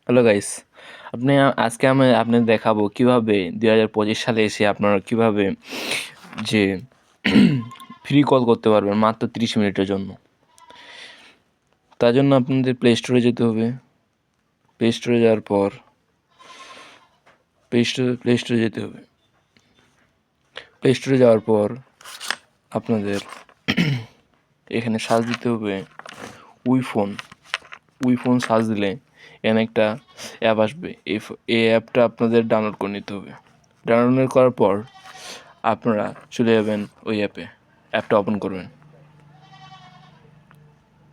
Hello guys, আজকে আমি আপনাদের দেখাবো কিভাবে 2025 সালে এসে আপনারা কিভাবে যে ফ্রি কল করতে পারবেন মাত্র 30 মিনিটের জন্য। তার জন্য আপনাদের প্লে স্টোরে যেতে হবে। প্লে স্টোরে যাওয়ার পর প্লে স্টোরে যেতে হবে। প্লে স্টোরে যাওয়ার পর আপনাদের এখানে সার্চ দিতে হবে উই ফোন সার্চ দিলে এখানে একটা অ্যাপ আসবে। এই অ্যাপটা আপনাদের ডাউনলোড করে নিতে হবে। ডাউনলোড করার পর আপনারা চলে যাবেন ওই অ্যাপটা ওপেন করবেন।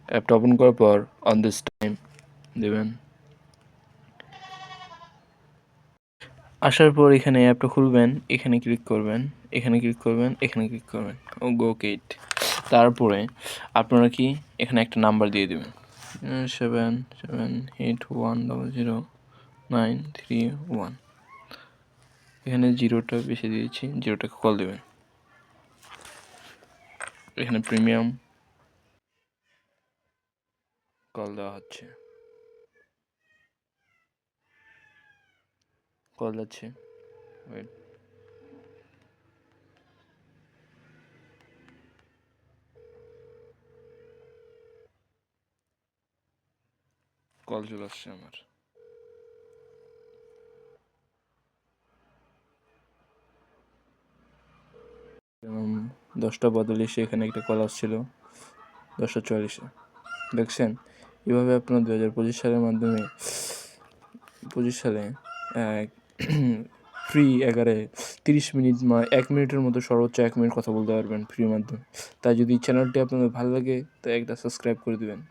অ্যাপটা ওপেন করার পর অন দিস টাইম দেবেন। আসার পর এখানে অ্যাপটা খুলবেন, এখানে ক্লিক করবেন, এখানে ক্লিক করবেন, এখানে ক্লিক করবেন, ওকে। তারপরে আপনারা কি এখানে একটা নাম্বার দিয়ে দেবেন, 7781009331। এখানে জিরোটা বেশি দিয়েছি, জিরোটাকে কল দেবেন। এখানে প্রিমিয়াম কল দেওয়া হচ্ছে, কল যাচ্ছে, ওয়েট। কল চলে আসছে আমার। 10:42 এখানে একটা কল আসছিল, 10:44। দেখছেন, এভাবে আপনার 2025 সালে ফ্রি 30 মিনিট 1 মিনিটের মতো, সর্বোচ্চ 1 মিনিট কথা বলতে পারবেন ফ্রির মাধ্যমে। তাই যদি চ্যানেলটি আপনাদের ভালো লাগে তাই একটা সাবস্ক্রাইব করে দেবেন।